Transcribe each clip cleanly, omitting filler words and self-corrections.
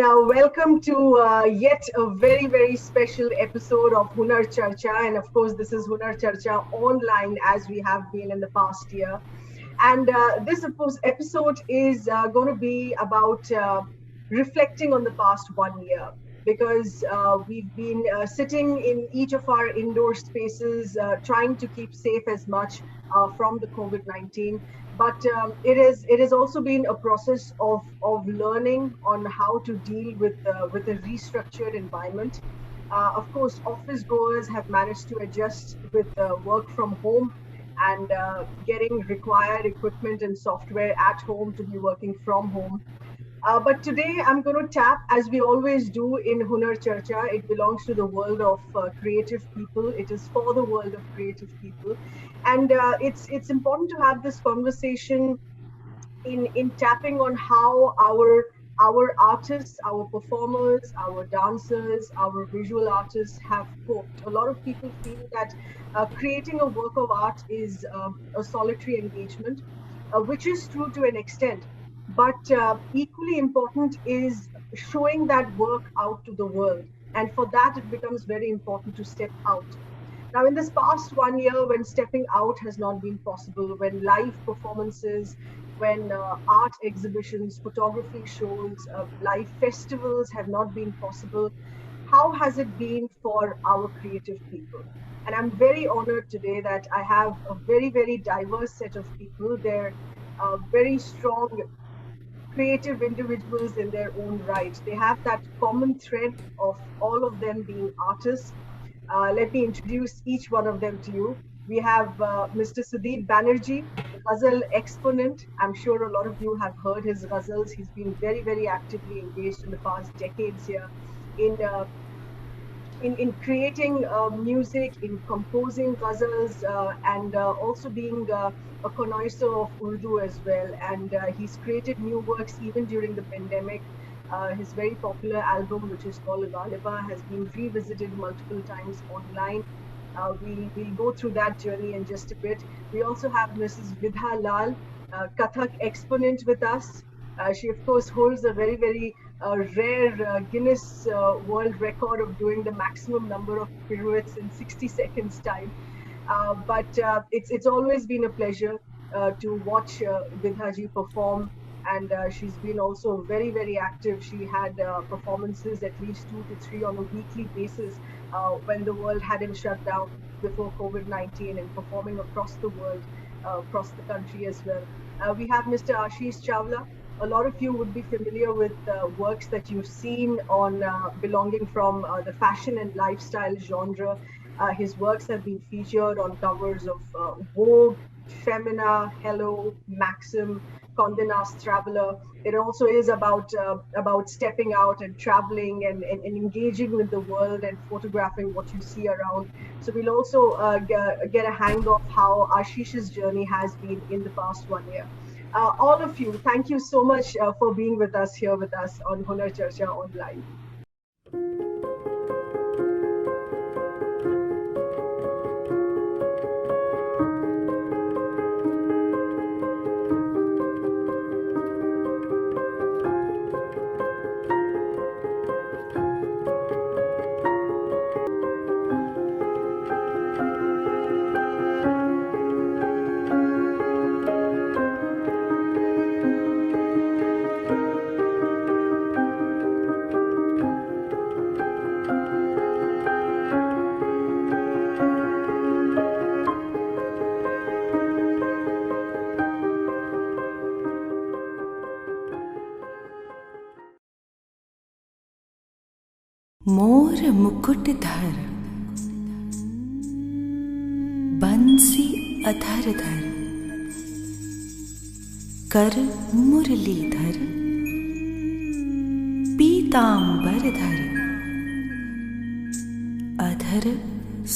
and welcome to yet a very, very special episode of Hunar Charcha. And of course, this is Hunar Charcha online as we have been in the past year. And this, of course, episode is going to be about reflecting on the past 1 year because we've been sitting in each of our indoor spaces, trying to keep safe as much from the COVID-19. But it has also been a process of learning on how to deal with a restructured environment. Of course, office goers have managed to adjust with work from home and getting required equipment and software at home to be working from home. But today I'm going to tap, as we always do in Hunar Charcha, it belongs to the world of creative people. It is for the world of creative people. And it's important to have this conversation in tapping on how our artists, our performers, our dancers, our visual artists have coped. A lot of people feel that creating a work of art is a solitary engagement, which is true to an extent. But equally important is showing that work out to the world. And for that, it becomes very important to step out. Now, in this past 1 year, when stepping out has not been possible, when live performances, when art exhibitions, photography shows, live festivals have not been possible, how has it been for our creative people? And I'm very honored today that I have a very, very diverse set of people. They're very strong creative individuals in their own right. They have that common thread of all of them being artists. Let me introduce each one of them to you. We have Mr. Sudeep Banerjee, ghazal exponent. I'm sure a lot of you have heard his ghazals. He's been very, very actively engaged in the past decades here in in creating music, in composing ghazals, and also being a connoisseur of Urdu as well. And he's created new works even during the pandemic. His very popular album, which is called Ghaliba, has been revisited multiple times online. We'll go through that journey in just a bit. We also have Mrs. Vidha Lal, Kathak exponent with us. She, of course, holds a very, very rare Guinness World Record of doing the maximum number of pirouettes in 60 seconds time. But it's always been a pleasure to watch Vidhaji perform, and she's been also very, very active. She had performances at least 2 to 3 on a weekly basis when the world hadn't shut down before COVID-19, and performing across the world, across the country as well. We have Mr. Ashish Chawla. A lot of you would be familiar with works that you've seen on belonging from the fashion and lifestyle genre. His works have been featured on covers of Vogue, Femina, Hello, Maxim, Condé Nast Traveler. It also is about stepping out and traveling and engaging with the world and photographing what you see around. So we'll also get a hang of how Ashish's journey has been in the past 1 year. All of you, thank you so much for being with us here with us on Hunar Charcha Online. मोर मुकुट धर बंसी अधर धर कर मुरली धर पीतांबर धर अधर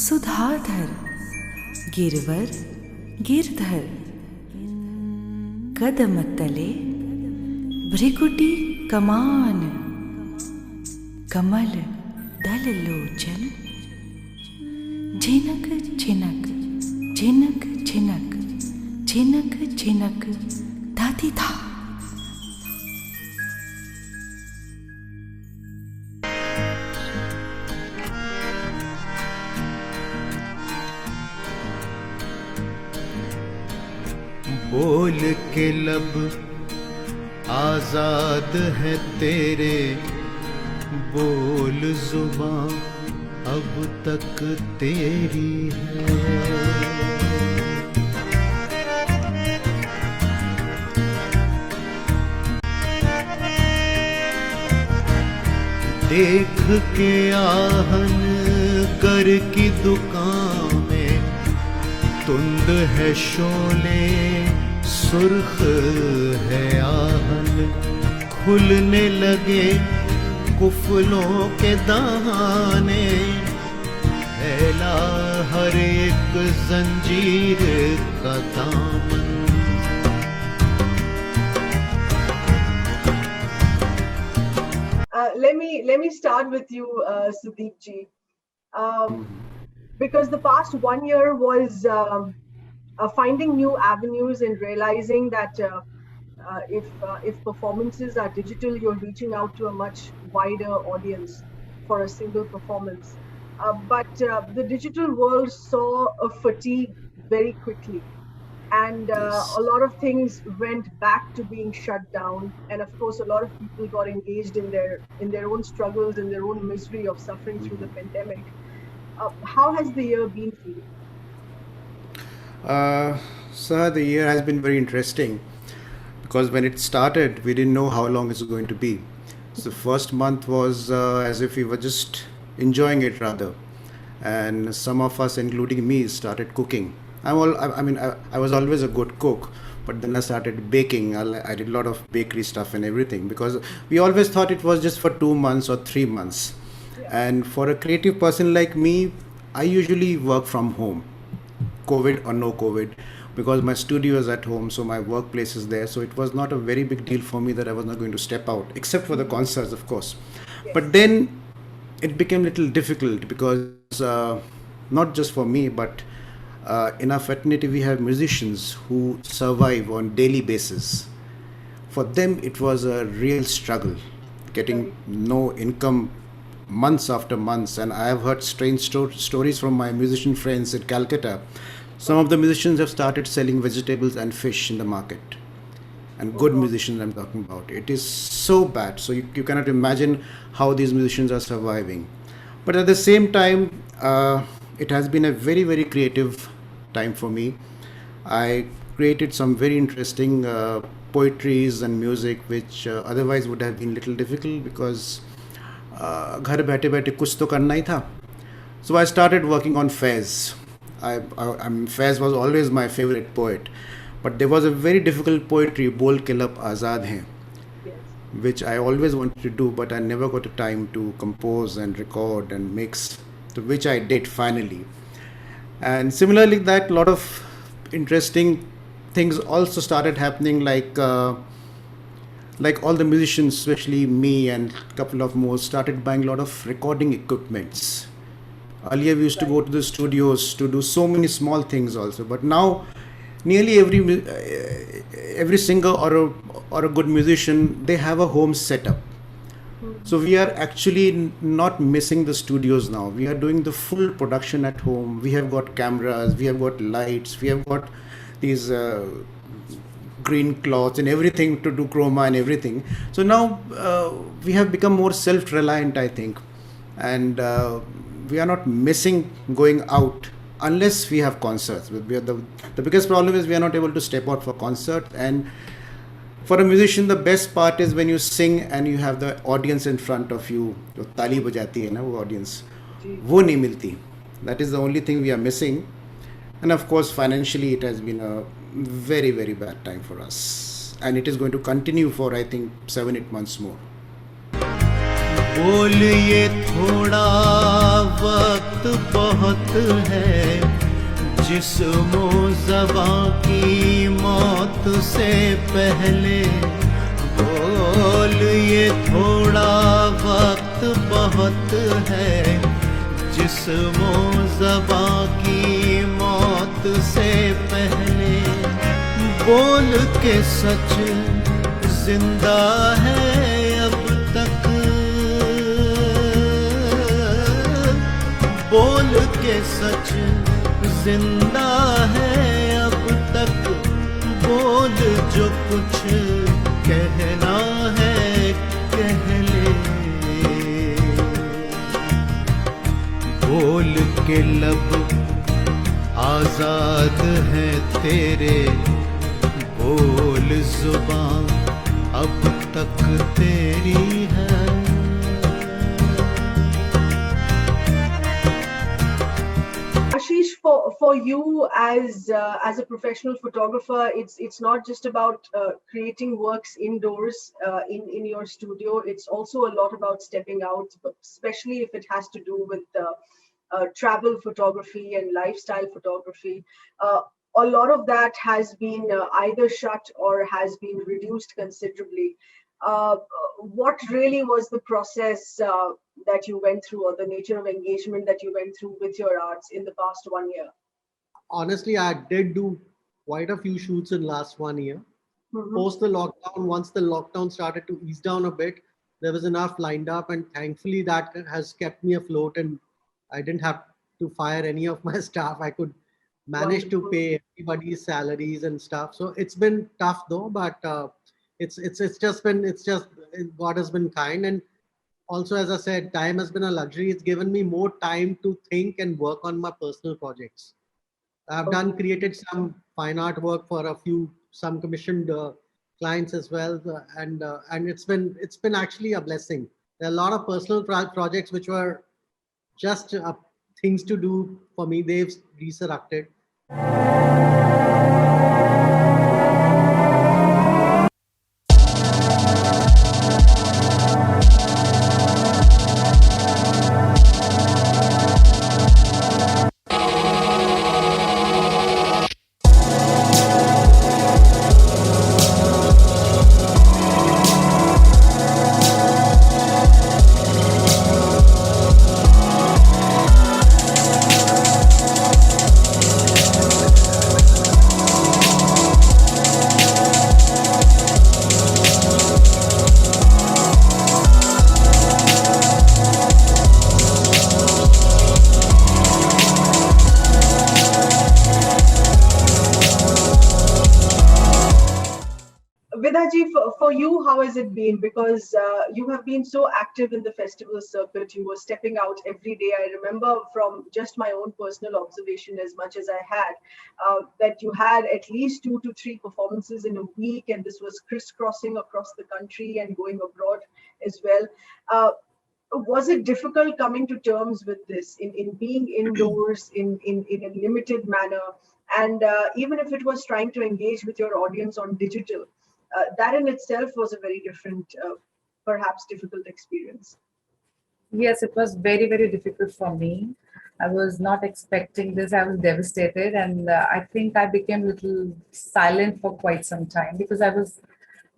सुधाधर गिरवर गिरधर कदम तले भ्रिकुटी कमान कमल दल लोचन झिनक झिनक झिनक झिनक झिनक झिनक धाती था। बोल के लब आजाद है तेरे, बोल जुबां अब तक तेरी है। देख के आहन कर की दुकान में, तुंद है शोले सुर्ख है आहन, खुलने लगे कुफलों के दाने, फैला हर एक जंजीर का दामन। Let me start with you, Sudeep ji, because the past 1 year was finding new avenues and realizing that if performances are digital, you're reaching out to a much wider audience for a single performance. But the digital world saw a fatigue very quickly. And Yes. a lot of things went back to being shut down, and of course a lot of people got engaged in their own struggles and their own misery of suffering through the pandemic. How has the year been for you? Sir, the year has been very interesting because when it started, we didn't know how long it's going to be. So the first month was as if we were just enjoying it rather, and some of us, including me, started cooking. I was always a good cook, but then I started baking. I did a lot of bakery stuff and everything because we always thought it was just for 2 months or 3 months. And for a creative person like me, I usually work from home, COVID or no COVID, because my studio is at home, so my workplace is there. So it was not a very big deal for me that I was not going to step out, except for the concerts, of course. But then it became a little difficult because not just for me, but in our fraternity we have musicians who survive on daily basis. For them it was a real struggle, getting no income months after months. And I have heard strange stories from my musician friends in Calcutta. Some of the musicians have started selling vegetables and fish in the market, and good musicians I'm talking about. It is so bad, so you cannot imagine how these musicians are surviving. But at the same time, it has been a very, very creative time for me. I created some very interesting poetries and music which otherwise would have been little difficult because घर बैठे बैठे कुछ तो करना ही था. So I started working on Faiz. Faiz was always my favorite poet, but there was a very difficult poetry, बोल के लब आज़ाद हैं, which I always wanted to do, but I never got the time to compose and record and mix, so which I did finally. And similarly, that a lot of interesting things also started happening, like all the musicians, especially me and a couple of more, started buying a lot of recording equipments. Earlier we used to go to the studios to do so many small things also, but now nearly every singer or a good musician, they have a home setup. So we are actually not missing the studios now. We are doing the full production at home. We have got cameras, we have got lights, we have got these green cloths and everything to do chroma and everything. So now we have become more self-reliant, I think, and we are not missing going out unless we have concerts. The biggest problem is we are not able to step out for concerts. And for a musician, the best part is when you sing and you have the audience in front of you. जो ताली बजाती है ना वो audience, वो नहीं मिलती. That is the only thing we are missing. And of course, financially, it has been a very, very bad time for us. And it is going to continue for, I think, 7-8 months more. बोल ये थोड़ा वक्त बहुत है, जिस्मो ज़बां की मौत से पहले. बोल ये थोड़ा वक्त बहुत है, जिस्मो ज़बां की मौत से पहले. बोल के सच जिंदा है अब तक, बोल के सच जिंदा है अब तक. बोल जो कुछ कहना है कह ले, बोल के लब आजाद है तेरे, बोल जुबान अब तक तेरी है। Ashish, for you as a professional photographer, it's not just about creating works indoors in your studio. It's also a lot about stepping out, but especially if it has to do with travel photography and lifestyle photography. A lot of that has been either shut or has been reduced considerably. What really was the process that you went through, or the nature of engagement that you went through with your arts in the past 1 year? Honestly, I did do quite a few shoots in last 1 year. Post the lockdown, once the lockdown started to ease down a bit, there was enough lined up, and thankfully that has kept me afloat, and I didn't have to fire any of my staff. I could manage to pay everybody's salaries and stuff. So it's been tough though, but God has been kind. And also, as I said, time has been a luxury. It's given me more time to think and work on my personal projects. I've created some fine art work for some commissioned clients as well, and it's been actually a blessing. There are a lot of personal projects which were just things to do for me. They've resurrected. Vidaji, for you, how has it been? Because you have been so active in the festival circuit. You were stepping out every day. I remember from just my own personal observation, as much as I had, that you had at least 2 to 3 performances in a week, and this was crisscrossing across the country and going abroad as well. Was it difficult coming to terms with this, in being indoors in a limited manner? And even if it was trying to engage with your audience on digital, that in itself was a very different, perhaps difficult experience. Yes, it was very, very difficult for me. I was not expecting this. I was devastated. And I think I became a little silent for quite some time, because I was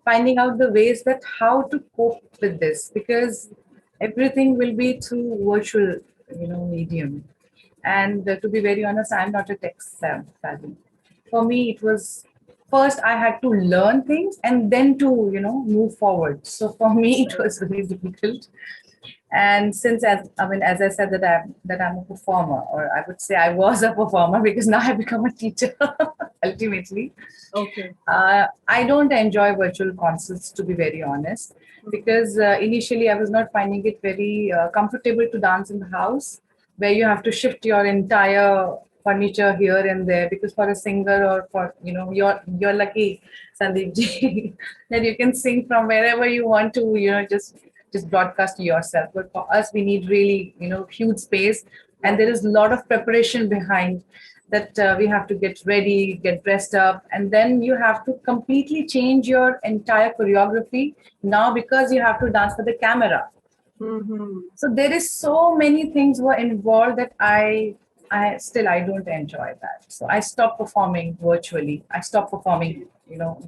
finding out the ways that how to cope with this, because everything will be through virtual, medium. And to be very honest, I'm not a tech savvy. For me, it was first I had to learn things and then to, move forward. So for me, it was very difficult. And since, as I said, that I'm a performer, or I would say I was a performer, because now I've become a teacher, ultimately. Okay. I don't enjoy virtual concerts, to be very honest, because initially I was not finding it very comfortable to dance in the house, where you have to shift your entire furniture here and there, because for a singer, or for you're lucky, Sandeep ji, that you can sing from wherever you want to, just broadcast to yourself. But for us, we need really huge space, and there is a lot of preparation behind that. We have to get ready, get dressed up, and then you have to completely change your entire choreography now, because you have to dance for the camera. So there is so many things were involved that I don't enjoy that. So I stopped performing virtually. I stopped performing,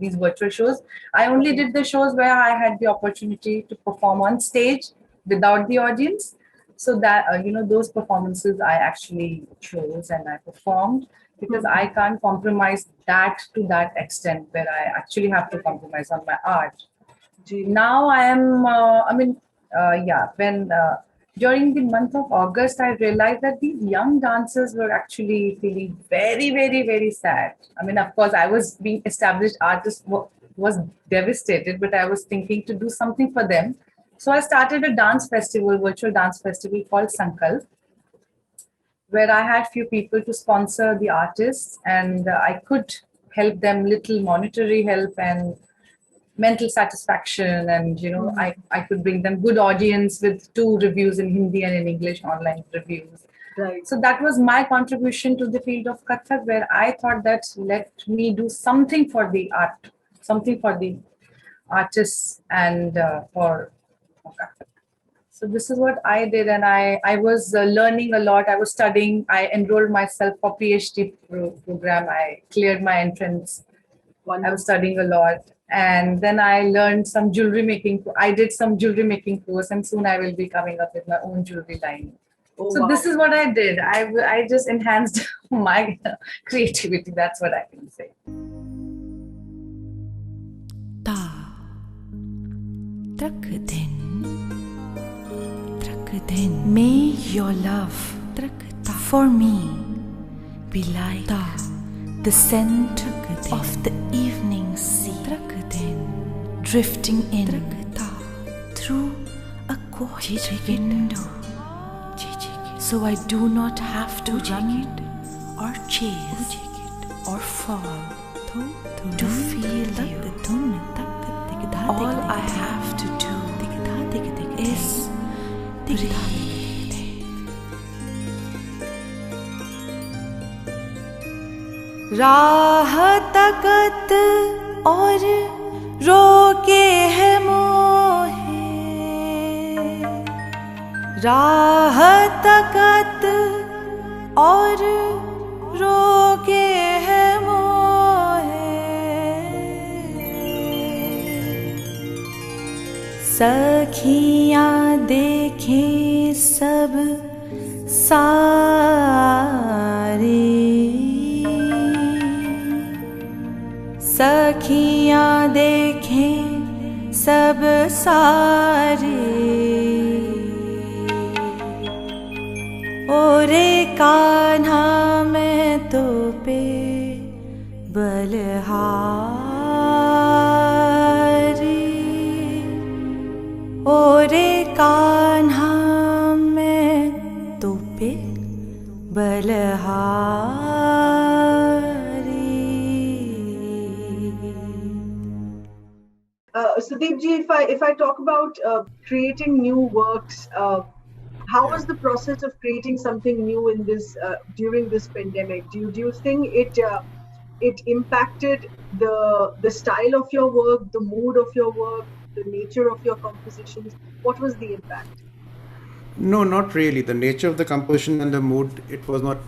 these virtual shows. I only did the shows where I had the opportunity to perform on stage without the audience. So that, those performances I actually chose and I performed, because I can't compromise that to that extent where I actually have to compromise on my art. Now I am, when during the month of August, I realized that these young dancers were actually feeling very, very, very sad. I mean, of course, I was being established artist, was devastated, but I was thinking to do something for them. So I started a dance festival, virtual dance festival called Sankalp, where I had few people to sponsor the artists, and I could help them little monetary help and mental satisfaction, and I could bring them good audience with 2 reviews in Hindi and in English, online reviews. Right. So that was my contribution to the field of Kathak, where I thought that let me do something for the art, something for the artists, and for Kathak. So this is what I did, and I was learning a lot. I was studying. I enrolled myself for PhD program. I cleared my entrance. I was studying a lot, and then I learned some jewelry making. I did some jewelry making course, and soon I will be coming up with my own jewelry line. Oh, So wow. this is what I did. I just enhanced my creativity. That's what I can say. Ta Trak din may your love for me be like the scent of the evening sea drifting in through a quiet window, so I do not have to run or chase or fall to feel you. All I have to do is breathe. राह तकत और रोके है मोहे, राह तकत और रोके है मोहे, सखियाँ देखें सब सारे, सखियाँ देखें सब सारे, ओरे कान्हा मैं तो पे बलहारी, ओरे कान्हा मैं तो पे बलहारी. Sudeep ji, if I talk about creating new works, how was the process of creating something new in this during this pandemic? Do you think it impacted the style of your work, the mood of your work, the nature of your compositions? What was the impact? No, not really. The nature of the composition and the mood, it was not,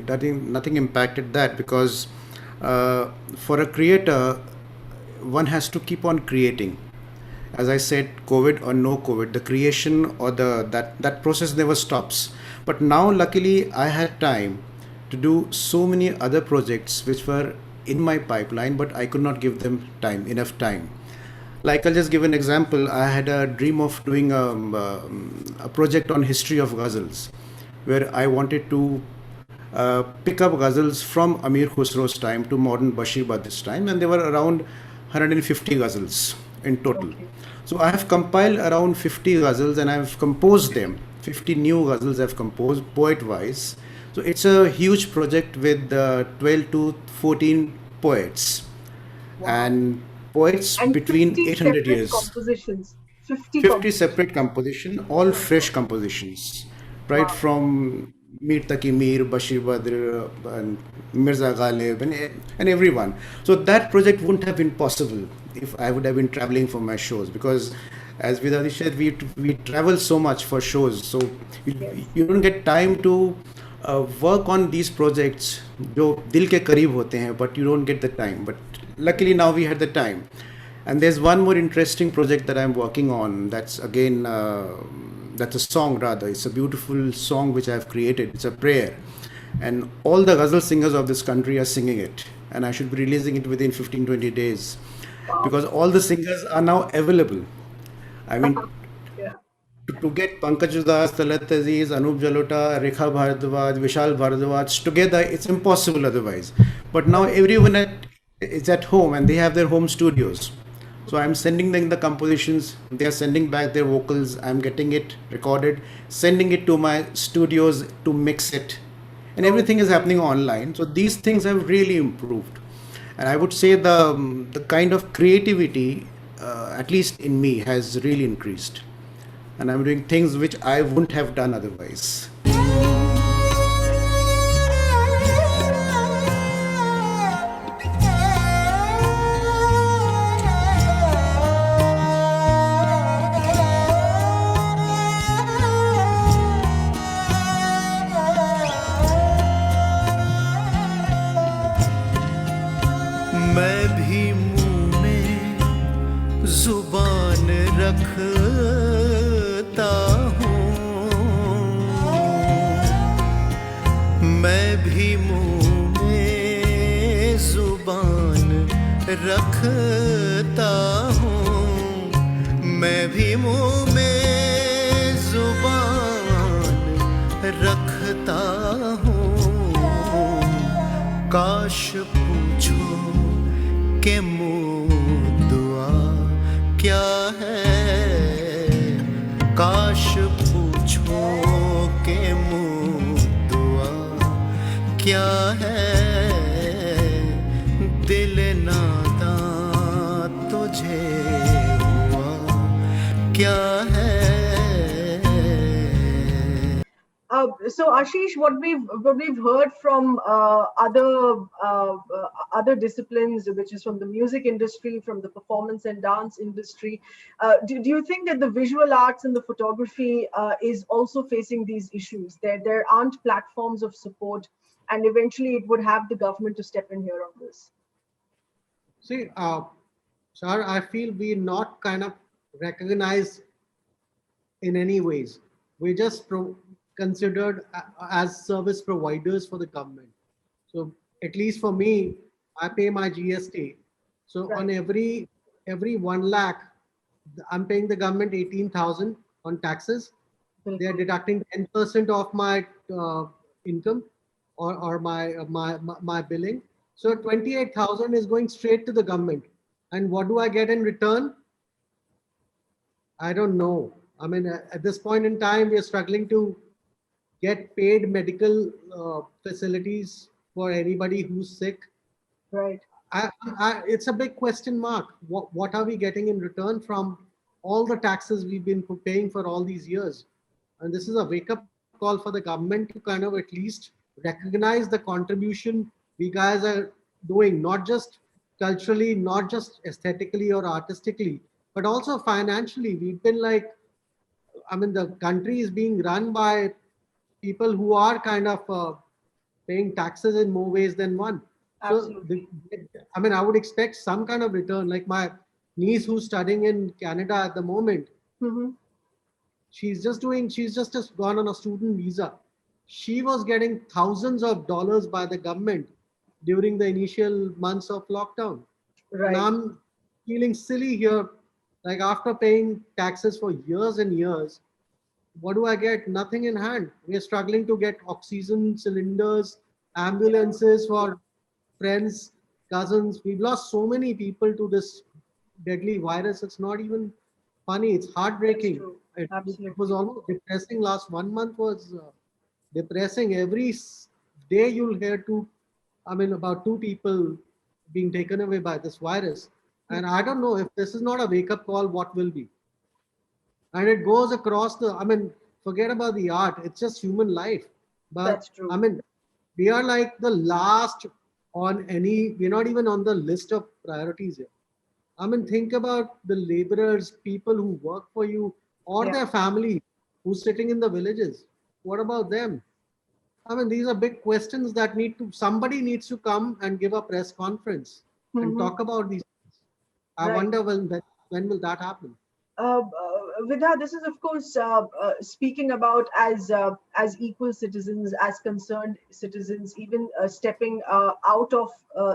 nothing impacted that, because for a creator, one has to keep on creating. As I said, COVID or no COVID, the creation or that process never stops. But now, luckily, I had time to do so many other projects which were in my pipeline, but I could not give them enough time. Like, I'll just give an example. I had a dream of doing a project on history of ghazals, where I wanted to pick up ghazals from Amir Khusro's time to modern Bashir Badr's time, and there were around 150 ghazals in total. Okay. So I have compiled around 50 ghazals and I have composed them. 50 new ghazals I've composed poet-wise. So it's a huge project with 12 to 14 poets. Wow. And poets And between 50 800 separate years. compositions. 50 50 separate composition, all fresh compositions, right? Wow. From Mir Taqi Mir, Bashir Badr, and Mirza Ghalib, and everyone. So that project wouldn't have been possible if I would have been traveling for my shows, because as Vidadi said, we travel so much for shows, so you don't get time to work on these projects जो दिल के करीब होते हैं, but you don't get the time. But luckily now we had the time. And there's one more interesting project that I'm working on. That's again, that's a song rather. It's a beautiful song which I've created. It's a prayer. And all the ghazal singers of this country are singing it. And I should be releasing it within 15-20 days. Wow. Because all the singers are now available. I mean, Yeah. to get Pankaj Udas, Talat Aziz, Anup Jalota, Rekha Bhardwaj, Vishal Bhardwaj together, it's impossible otherwise. But now everyone is at home and they have their home studios. So I'm sending them the compositions, they are sending back their vocals, I'm getting it recorded, sending it to my studios to mix it. And everything is happening online. So these things have really improved. And I would say the kind of creativity, at least in me, has really increased. And I'm doing things which I wouldn't have done otherwise. मैं भी मुंह में जुबान रखता हूँ, मैं भी मुंह में जुबान रखता हूँ, मैं भी मुंह में जुबान रखता हूँ। काश पूछो के मुँह दुआ क्या है, काश पूछो के मुँह दुआ क्या है, दिल नादां तुझे हुआ क्या है। So Ashish, what we've heard from other disciplines, which is from the music industry, from the performance and dance industry, do you think that the visual arts and the photography is also facing these issues? There aren't platforms of support, and eventually it would have the government to step in here on this. See, sir, I feel we're not kind of recognized in any ways. We're just considered as service providers for the government. So at least for me, I pay my GST. So Right. on every 1 lakh, I'm paying the government 18,000 on taxes. They are deducting 10% of my income or my billing. So 28,000 is going straight to the government. And what do I get in return? I don't know. I mean, at this point in time, we are struggling to get paid medical facilities for anybody who's sick. Right. It's a big question mark. What are we getting in return from all the taxes we've been paying for all these years? And this is a wake-up call for the government to kind of at least recognize the contribution we guys are doing, not just culturally, not just aesthetically or artistically, but also financially. We've been like, I mean, the country is being run by people who are kind of paying taxes in more ways than one. Absolutely. So, I mean, I would expect some kind of return. Like my niece who's studying in Canada at the moment, she's just gone on a student visa. She was getting thousands of dollars by the government during the initial months of lockdown. Right. And I'm feeling silly here. Like after paying taxes for years and years, what do I get? Nothing in hand. We're struggling to get oxygen cylinders, ambulances for friends, cousins. We've lost so many people to this deadly virus. It's not even funny. It's heartbreaking. true. It Absolutely. was almost depressing. Last 1 month was depressing. Every day you'll hear about 2 people being taken away by this virus. And I don't know if this is not a wake-up call, what will be? And it goes across forget about the art. It's just human life. But That's true. I mean, we are like the last on any, we're not even on the list of priorities here. I mean, think about the laborers, people who work for you or Yeah. their family who's sitting in the villages. What about them? I mean, these are big questions that somebody needs to come and give a press conference and talk about these things. I Right. wonder when will that happen? Vidha, this is of course speaking about as equal citizens, as concerned citizens, even stepping out of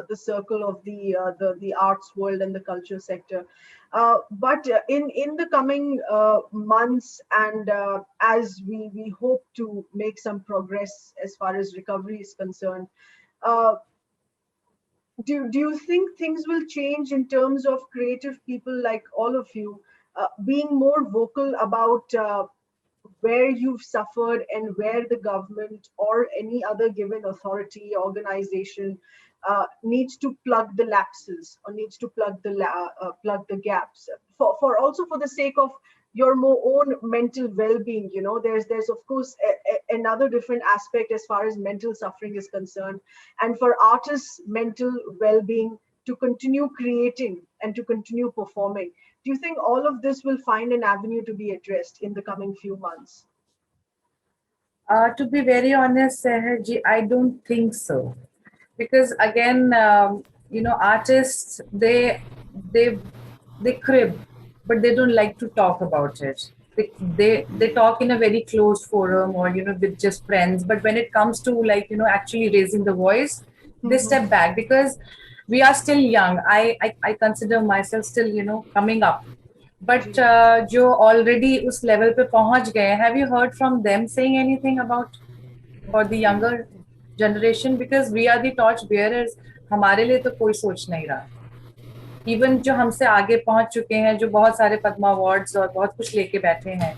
the circle of the arts world and the culture sector. But in the coming months, and as we hope to make some progress as far as recovery is concerned, uh, do you think things will change in terms of creative people like all of you being more vocal about where you've suffered and where the government or any other given authority organization needs to plug the lapses or needs to plug the gaps for also for the sake of your more own mental well-being? You know, there's of course another different aspect as far as mental suffering is concerned, and for artists mental well-being to continue creating and to continue performing. Do you think all of this will find an avenue to be addressed in the coming few months? To be very honest, Seher ji, I don't think so. Because again, artists, they crib, but they don't like to talk about it. They talk in a very closed forum or, with just friends. But when it comes to actually raising the voice, they step back because we are still young. I consider myself still, coming up. But जो already उस level पे पहुंच गए, have you heard from them saying anything about for the younger generation? Because we are the torch bearers. हमारे लिए तो कोई सोच नहीं रहा. Even जो हमसे आगे पहुंच चुके हैं, जो बहुत सारे पद्मा अवार्ड्स और बहुत कुछ लेके बैठे हैं,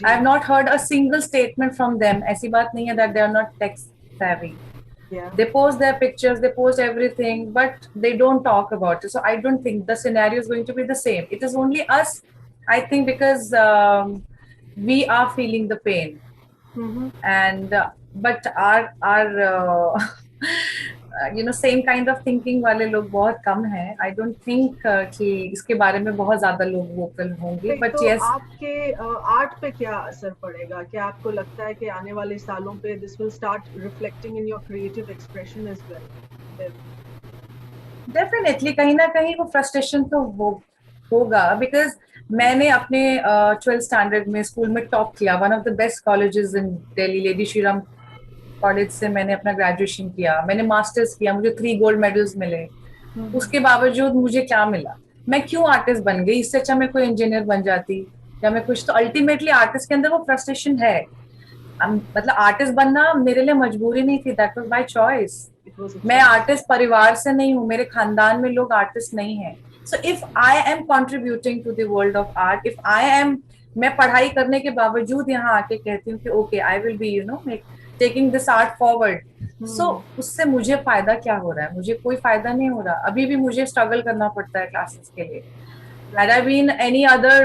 I have not heard a single statement from them. ऐसी बात नहीं है that they are not tech savvy. Yeah. They post their pictures, they post everything, but they don't talk about it. So I don't think the scenario is going to be the same. It is only us, I think, because we are feeling the pain. And but our same kind of thinking वाले लोग बहुत कम हैं. I don't think कि इसके बारे में बहुत ज़्यादा लोग vocal होंगे. But तो yes, आपके आर्ट पे क्या असर पड़ेगा? क्या आपको लगता है कि आने वाले सालों पे this will start reflecting in your creative expression as well? Definitely कहीं ना कहीं वो फ्रस्ट्रेशन तो होगा. बिकॉज मैंने अपने 12th स्टैंडर्ड में स्कूल में टॉप किया. One of the best colleges in Delhi, lady Shriram college से मैंने अपना ग्रेजुएशन किया. मैंने मास्टर्स किया, मुझे 3 गोल्ड मेडल्स मिले. उसके बावजूद मुझे क्या मिला? मैं क्यों आर्टिस्ट बन गई? इससे अच्छा मैं कोई इंजीनियर बन जाती या मैं कुछ. तो अल्टीमेटली आर्टिस्ट के अंदर वो फ्रस्ट्रेशन है. मतलब आर्टिस्ट बनना मेरे लिए मजबूरी नहीं थी. That was by choice. मैं आर्टिस्ट परिवार से नहीं हूँ, मेरे खानदान में लोग आर्टिस्ट नहीं है. So if I am contributing to the world of art, if I am, मैं पढ़ाई करने के बावजूद यहाँ आके कहती हूँ कि okay I will be taking this art forward. So उससे मुझे फायदा क्या हो रहा है? मुझे कोई फायदा नहीं हो रहा. अभी भी मुझे स्ट्रगल करना पड़ता है क्लासेस के लिए. Had I been any other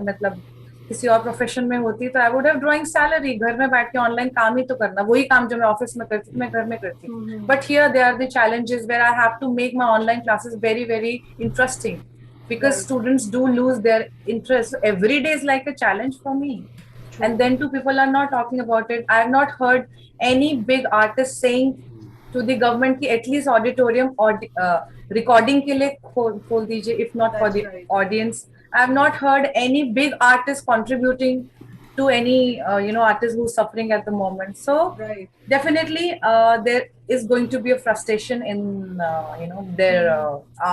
मतलब किसी और प्रोफेशन में होती तो I would have drawing salary. घर में बैठ के ऑनलाइन काम ही तो करना, वही काम जो मैं ऑफिस में करती थी मैं घर में करती. But here they are the challenges where I have to make my online classes very very interesting because students do lose their interest. Every day is like a challenge for me. And then too, people are not talking about it. I have not heard any big artist saying to the government कि at least auditorium or recording के लिए खोल दीजिए, if not for the audience. I have not heard any big artist contributing to any artist who's suffering at the moment. So definitely there is going to be a frustration in their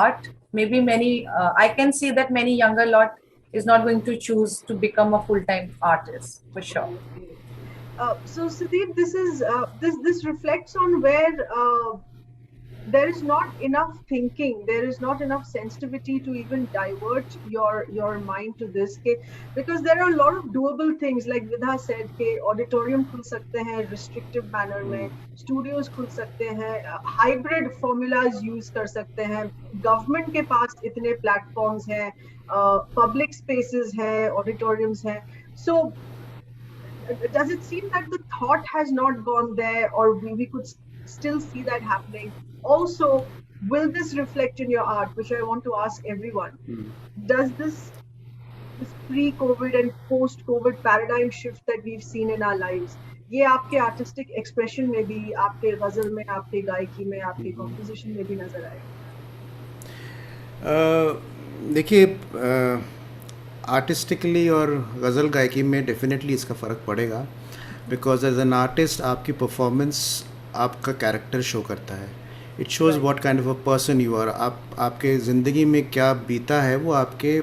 art. Maybe many I can see that many younger lot is not going to choose to become a full-time artist for sure. So Sudeep, this is this reflects on where there is not enough thinking, there is not enough sensitivity to even divert your mind to this. Because there are a lot of doable things, like Vidha said, कि auditorium खुल सकते हैं restrictive manner में, studios खुल सकते हैं, hybrid formulas use कर सकते हैं, government के पास इतने platforms हैं, public spaces हैं, auditoriums हैं. So does it seem that the thought has not gone there, or we could still see that happening? Also, will this reflect in your art, which I want to ask everyone? Does this pre-COVID and post-COVID paradigm shift that we've seen in our lives, ये आपके artistic expression में भी, आपके गजल में, आपके गायकी में, आपके composition में भी नजर आएगा? देखिए, आर्टिस्टिकली और गज़ल गायकी में डेफिनेटली इसका फ़र्क पड़ेगा, बिकॉज एज एन आर्टिस्ट आपकी परफॉर्मेंस आपका कैरेक्टर शो करता है. It shows what kind of a person you are. आपके ज़िंदगी में क्या बीता है वो आपके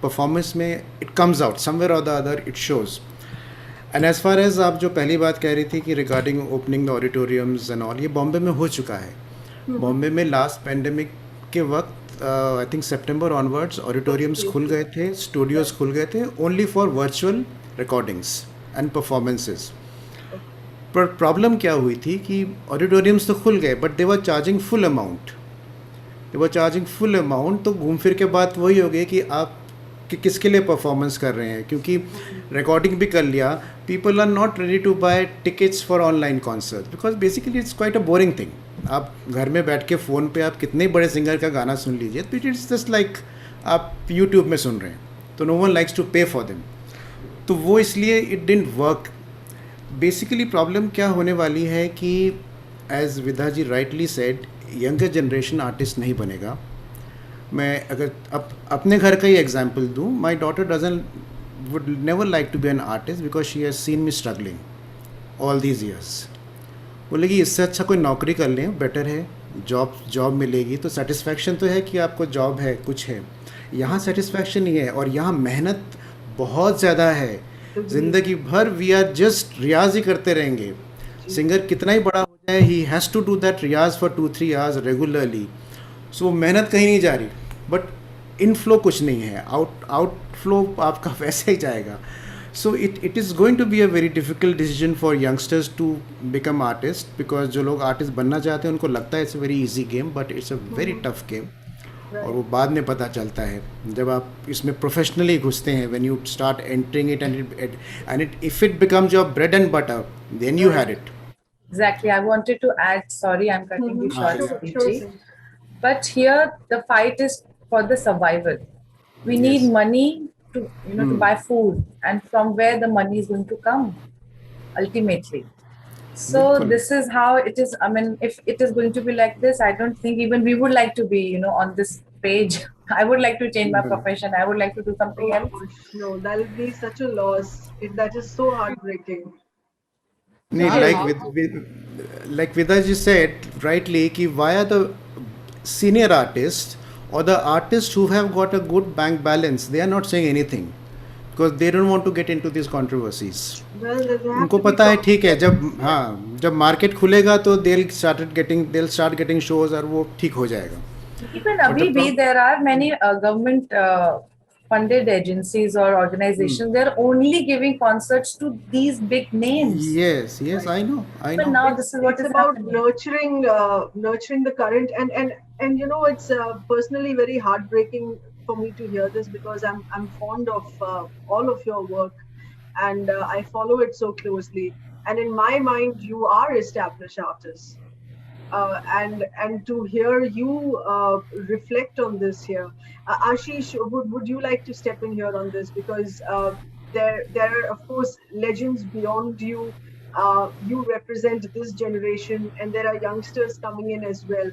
परफॉर्मेंस में इट कम्स आउट समवेयर और the other, it shows. And as far as आप जो पहली बात कह रही थी कि regarding opening the auditoriums and all, ये बॉम्बे में हो चुका है. बॉम्बे में लास्ट पेंडेमिक के वक्त I think September onwards auditoriums खुल गए थे, स्टूडियोज़ खुल गए थे only for virtual recordings and performances. पर प्रॉब्लम क्या हुई थी कि ऑडिटोरियम्स तो खुल गए but they were charging full amount. तो घूम फिर के बात वही हो गई कि आप कि किसके लिए परफॉर्मेंस कर रहे हैं, क्योंकि रिकॉर्डिंग भी कर लिया. People are not ready to buy tickets for online concert because basically it's quite a boring thing. आप घर में बैठ के फ़ोन पे आप कितने बड़े सिंगर का गाना सुन लीजिए, तो इट्स जस्ट लाइक आप यूट्यूब में सुन रहे हैं, तो no one likes to pay for them. तो वो इसलिए it didn't work. Basically problem क्या होने वाली है कि as Vidya ji rightly said, younger generation artist नहीं बनेगा. मैं अगर अपने घर का ही एग्जांपल दूं, my daughter doesn't would never like to be an artist because she has seen me struggling all these years. बोलेगी इससे अच्छा कोई नौकरी कर लें, बेटर है, जॉब मिलेगी तो सेटिस्फैक्शन तो है कि आपको जॉब है, कुछ है. यहाँ सेटिस्फैक्शन नहीं है और यहाँ मेहनत बहुत ज़्यादा है. ज़िंदगी भर वी आर जस्ट रियाज ही करते रहेंगे. सिंगर कितना ही बड़ा हो जाए, he has to do that रियाज फॉर 2-3 आवर्स रेगुलरली. सो मेहनत कहीं नहीं जा रही, बट इनफ्लो कुछ नहीं है, आउटफ्लो आपका वैसे ही जाएगा. So it is going to be a very difficult decision for youngsters to become artist, because जो लोग आर्टिस्ट बनना चाहते हैं उनको लगता है it's a very easy game, but it's a very tough game. और वो बाद में पता चलता है जब आप इसमें प्रोफेशनली घुसते हैं, when you start entering it and it if it becomes your bread and butter, then you had it. Exactly. I wanted to add, sorry, I'm cutting you short, Sure, Preeti. sure. But here the fight is for the survival. We need Yes. money to, to buy food, and from where the money is going to come ultimately. So Bilkul. this is how it is. I mean, if it is going to be like this, I don't think even we would like to be, on this page. I would like to change my profession. I would like to do something Oh else. gosh, no, that would be such a loss. That is so heartbreaking. नहीं, Yeah, like Vidaji said rightly कि why are the senior artists or the artists who have got a good bank balance, they are not saying anything because they don't want to get into these controversies. Well, they have उनको to be पता है talked ठीक है, about. जब market खुलेगा तो they'll start getting shows और वो ठीक हो जाएगा. Even abhi bhi, there are many government funded agencies or organizations. They're only giving concerts to these big names. Yes, I know. But now this is what It's is about happening. nurturing the current, and it's personally very heartbreaking for me to hear this because I'm fond of all of your work, and I follow it so closely. And in my mind, you are established artists. And to hear you reflect on this here, Ashish, would you like to step in here on this, because there are of course legends beyond you. You represent this generation, and there are youngsters coming in as well.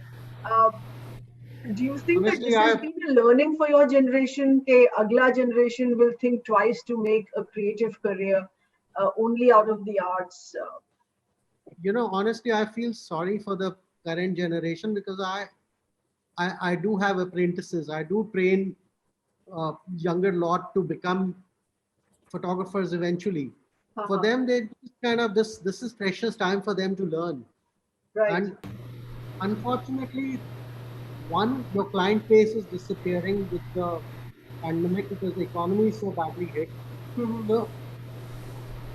Do you think that Honestly, this has been a learning for your generation? Ke agla generation will think twice to make a creative career only out of the arts. Honestly, I feel sorry for the current generation because I do have apprentices. I do train younger lot to become photographers eventually. For them, they just kind of this is precious time for them to learn. Right. And unfortunately, one, your client base is disappearing with the pandemic because the economy is so badly hit. So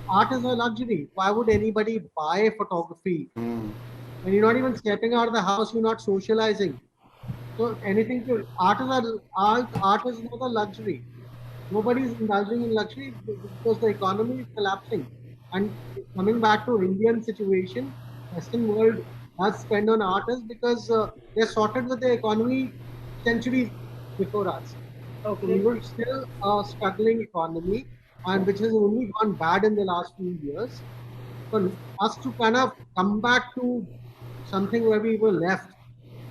art is a luxury. Why would anybody buy photography? When you're not even stepping out of the house, you're not socializing. So anything to art is not a luxury. Nobody's indulging in luxury because the economy is collapsing. And coming back to Indian situation, Western world does spend on artists because they're sorted with the economy centuries before us. Okay. We were still a struggling economy, and which has only gone bad in the last few years. For us to kind of come back to something where we were left,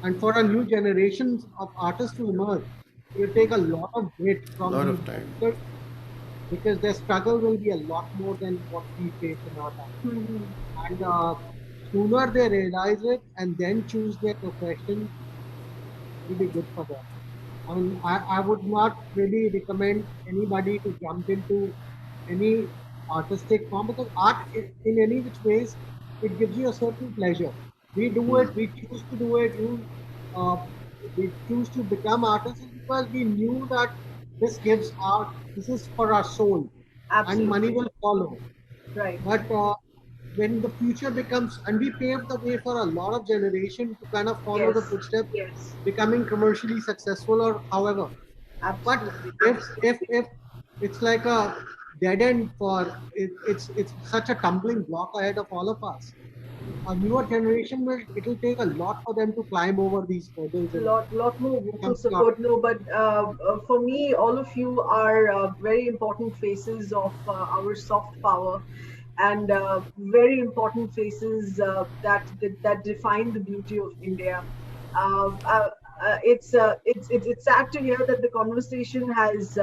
and for a new generations of artists to emerge, it will take a lot of grit from Lot the of time. because their struggle will be a lot more than what we face in our time. Mhm. And sooner they realize it and then choose their profession, will be good for them. I mean, I would not really recommend anybody to jump into any artistic form because art, in any which ways, it gives you a certain pleasure. We do it, we choose to do it. Uh, we choose to become artists because we knew that this gives art, this is for our soul, and money Absolutely. will follow. Right. But when the future becomes, and we paved the way for a lot of generation to kind of follow the Yes. footsteps, Yes. becoming commercially successful or however. But Absolutely. if it's like a dead end for it, it's such a tumbling block ahead of all of us. A newer generation will it'll take a lot for them to climb over these hurdles and Lot more vocal become strong. support. No, but for me, all of you are very important faces of our soft power, and very important faces that define the beauty of India. Uh, uh, it's sad to hear that the conversation has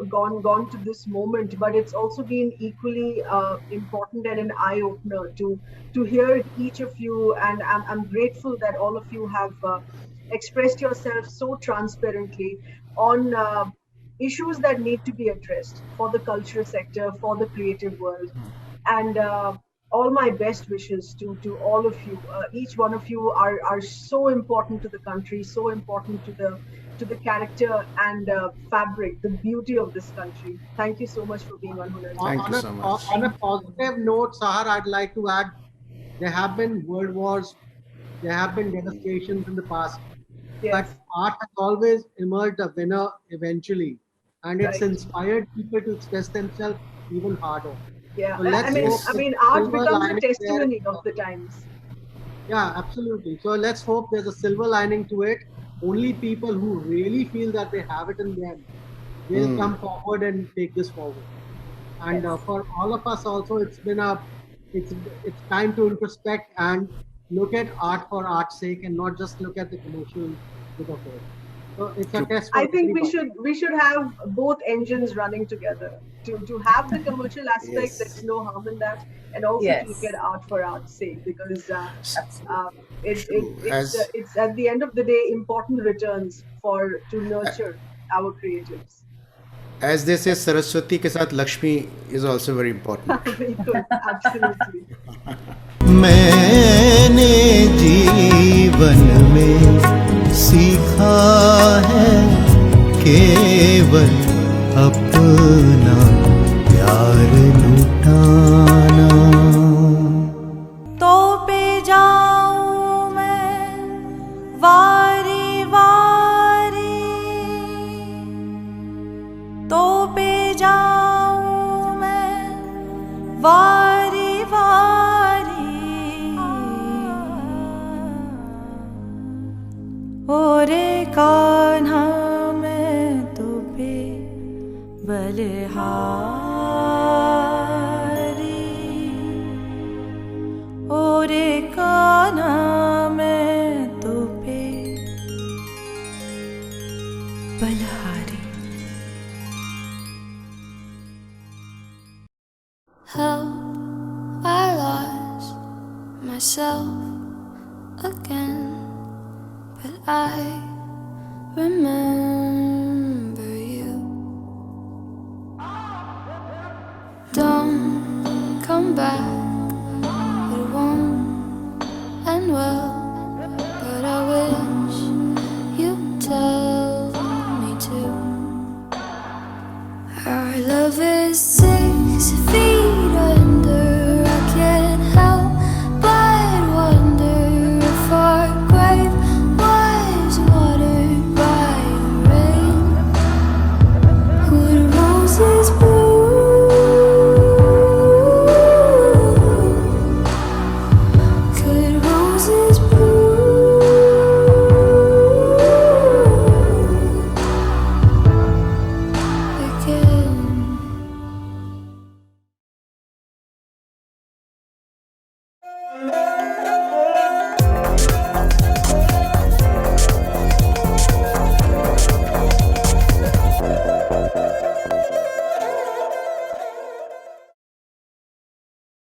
gone to this moment, but it's also been equally important and an eye opener to hear each of you, and I'm grateful that all of you have expressed yourself so transparently on issues that need to be addressed for the culture sector, for the creative world, and all my best wishes to all of you. Each one of you are so important to the country, so important to the character and fabric, the beauty of this country. Thank you so much for being on Hunar Thank you Chatti. so much. On a positive note, Sahar, I'd like to add there have been world wars, there have been devastations in the past, but Yes, art has always emerged a winner eventually, and it's right. inspired people to express themselves even harder. Yeah, So let's hope Yes. I there's mean, a art silver becomes a lining there. testimony of the times. Yeah, absolutely. So let's hope there's a silver lining to it. Only people who really feel that they have it in them will come forward and take this forward. And Yes. for all of us also, it's it's time to introspect and look at art for art's sake and not just look at the commercial bit of it. So it's a True. test I for think everybody. we should have both engines running together to have the commercial aspect. Yes. There's no harm in that, and also to look at Yes, art for art's sake, because absolutely. True. it's at the end of the day important returns for to nurture our creatives. As they say, Saraswati ke sath Lakshmi is also very important. Bilkul, absolutely. मैंने जीवन में सीखा है केवल अपना प्यार लुटाना तो पे जाऊं मैं वारी वारी, तो पे जाऊं मैं वारी वारी, ओरे कान्हा मैं तो पे बलिहारी, ओरे कान्हा मैं तो पे बलिहारी. Help, I lost myself again, but I remember